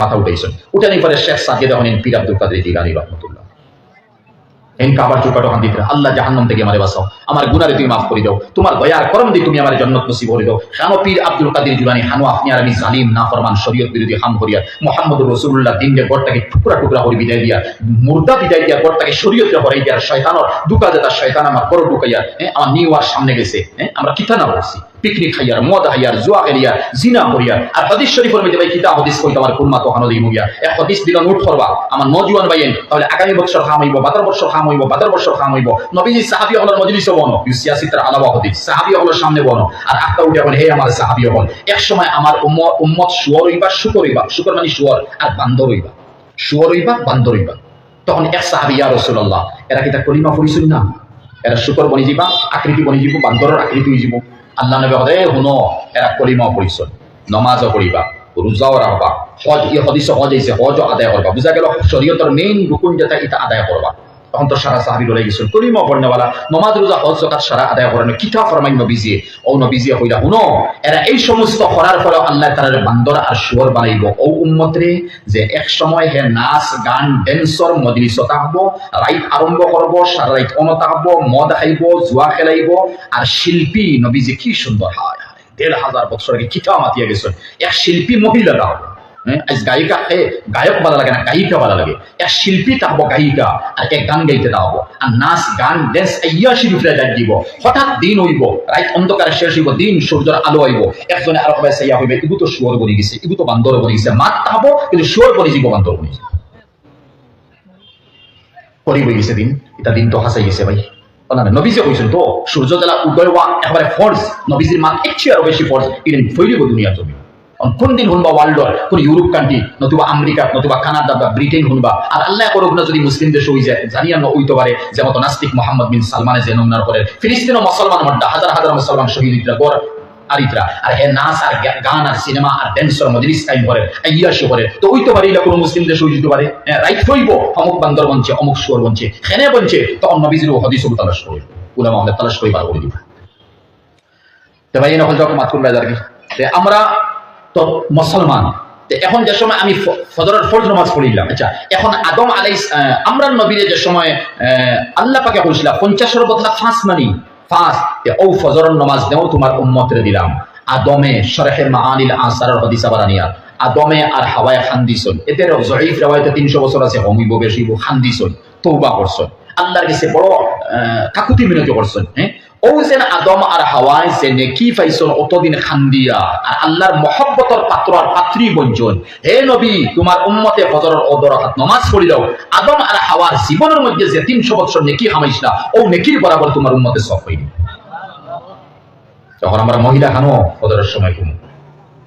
মাথা উঠাইছেন। উঠানি পরে শেখ সাকিয়ে দেখেন পীর আব্দুল কাদের জিলানী রহমতুল্লাহ কাবার চৌকাটো হান দিতে, আল্লাহ জাহান্নাম থেকে আমারে বাঁচাও, আমার গুনারে তুমি মাফ করে দাও, তোমার দয়ার করম দিয়ে তুমি আমার জান্নাত নসিব করে দাও। হানো পীর আব্দুল কাদের জিলানী, হানো আপনি আর আমি জালিম নাফরমান শরীয়ত বিরোধী হাম করিয়া মুহাম্মদুর রাসূলুল্লাহ দিনকে গড়টাকে টুকরা টুকরা করে বিদায় দিয়া, মুর্দা বিদায় দিয়া গড়টাকে শরীয়তে হরাই দিয়া, শয়তানের দুকা যেটা শয়তান আমার বড় ঢুকাইয়া আমার নিওয়ার সামনে গেছে। আমরা কিতা না করছি, পিকনিক খাইয়ার, মদ খাইয়ার, জুয়া খেলিয়ার, জিনা করিয়ার। আর হাদিস শরীফের মধ্যে ভাই কিতা হাদিস কইতে আমার কোন মাতো হানো দিই মুগিয়া এক হাদিস দিল নোট করবা আমার নওজোয়ান ভাইয়েন, তাহলে আগামী বছর খাম হইব, 12 বছর খাম হইব, 12 বছর খাম হইব। নবীজি সাহাবী হলের মজলিসে বনো, সিয়াসিতরা আলাদা হাদিস সাহাবী হলের সামনে বনো, আর আত্মা উঠে বলে হে আমার সাহাবী হল, এক সময় আমার উম্মত শুয়োর হইবা, শুকর হইবা, শুকর মানে শুয়োর, আর বান্দর হইবা, শুয়োর হইবা, বান্দর হইবা। তখন এক সাহাবী ইয়া রাসূলুল্লাহ, এরা কি তা কলিমা পড়িছেন না? এরা শুকর বনি যাবা, আকৃতি বনি যাব, বান্দরের আকৃতি হই যাব। আল্লাহ নবী বলে হুনো এরা কলিমা পড়িছেন, নামাজও পড়িবা, রোজাও রাখবা, হজ এই হাদিস হজ আইছে, হজও আদায় করবা। বুঝা গেল শরীয়তের মেইন রুকুন যেটা এটা আদায় করবা। তখন তো সারা সাহাবী লড়াই গেছেন, কলিমা পড়নেওয়ালা, নামাজ রোজা হজ যাকাত সারা আদায় করেন, কিতা ফরমাইন নবীজি। ও নবীজি কইলা হুনো এরা এই সমস্ত করার পরে আল্লাহ তাআলা বান্দর আর শুয়োর বানাইব ও উম্মতরে, যে এক সময় হে নাচ গান ড্যান্সর মজলিস থাকবো, রাইত আরম্ভ করবো, সারা রাইত অন থাকবো, মদ খাইব, জুয়া খেলাইব, আর শিল্পী নবীজি কি সুন্দর হয় ১,৫০০ বছর আগে কিতা মাতিয়া গেছেন, এক শিল্পী মহিলা থাকবো। আজ গায়িকা গায়ক ভালো লাগে না, গায়িকা ভালো লাগে। এক শিল্পী থাকবো, গায়িকা, আর এক গান গাইতে থাকবো, আর নাচ গান ড্যান্স ইয়া শিল্পীরা যাই দিব। হঠাৎ দিন হইব, রাইত অন্ধকারে শেষ হইব, দিন সূর্যের আলো হইব, একজনে আরো সবাই সাইয়া হইবে, ইগু তো শুয়োর বনি গেছে, ইগু তো বান্দর বনি গেছে। মাত থাকবো কিন্তু শুয়োর বনি যাব, বান্দর বনি যাব। করিব গেছে দিন, এটা দিন তো হাসাই গেছে ভাই। নবীজি কইছেন তো সূর্য জ্বালা উদয় হওয়া একেবারে ফর্জ, নবীজির মাত একটু আরো বেশি ফর্জ, ইরেন ফইলিব দুনিয়া জমি। কোন দিন শুনবা ওয়ার্ল্ডর কোন ইউরোপ কান্ট্রি, নতুবা আমেরিকা, নতুবা কানাডা বা ব্রিটেন শুনবা, আর আল্লাহ করুক না যদি মুসলিম দেশ হয়ে যায়, জানিয়া হইতে পারে যেমন নাস্তিক মোহাম্মদ বিন সালমানে যে নমনার করেন, ফিলিস্তিনও মুসলমান মড্ডা, হাজার হাজার মুসলমান শহীদ গড় আরিত্রা, আর হে নাচ আর গান আর সিনেমা আর ড্যান্সর মজলিস টাইম করে ইয়াসে করে, তো হইতে পারে এটা কোনো মুসলিম দেশ হয়ে যেতে পারে। রাইট হইব অমুক বান্দর বঞ্চে, অমুক শুয়োর বঞ্চে, হেনে বঞ্চে, তখন নবীজির হাদিস তালাশ করে উলামা আমাদের তালাশ করে বার করে দিব। তো ভাই নকল যখন মাত করবে আর কি, আমরা তো মুসলমান। এখন যে সময় আমি ফজরের ফরজ নামাজ পড়িলাম, আচ্ছা এখন আদম আলাইহিস আমরা নবীরে যে সময় আল্লাহ পাকে কইছিলা 50 বছর ফাঁস মানি ফাঁস, ও ফজরের নামাজ দেও তোমার উম্মতরে দিলাম। আদমে শরহে মাআনিল আসারের হাদিস বারানিয়া, আদমে আর হাওয়ায়ে খান্দিসন, এদের জয়ীফ রওয়ায়াতে 300 বছর আছে, হমিব বেশি খান্দিসন, তওবা করছেন, আল্লাহর কাছে বড় কাকুতি মিনতি করছেন। ও যেন আদম আর হাওয়ায় যে নেকি পাইছেন অতদিন খান্দিয়া, আর আল্লাহর মহব্বতর পাত্র আর পাত্রী বঞ্চন। হে নবী তোমার উম্মতে ফজরের অদরাকাত নামাজ পড়িলাও, আদম আর হাওয়ার জীবনের মধ্যে যে 300 বছর নেকি হামাইছলা, ও নেকির বরাবর তোমার উম্মতে সব হইনি। যখন আমরা মহিলা খানো ফজরের সময় ঘুমো,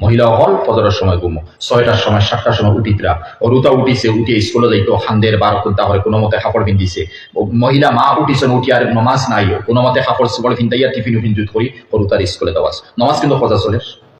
মহিলা হল ফজরের সময় ঘুমো, 6টার সময় 7টার সময় উঠিতরা, ও রুতা উঠিছে, উঠিয়ে স্কুলে যাইতো, খান্দের বার করতে হবে, কোনো মতে কাপড় পিন্ধিছে। মহিলা মা উঠিছেন, উঠি আর নমাজ নাই, কোনো মতে কাপড় চোপড় পিন্ধাইয়া টিফিন উফিন জুত করি ও রুতার স্কুলে দেওয়া, নমাজ কিন্তু ফজর চলে।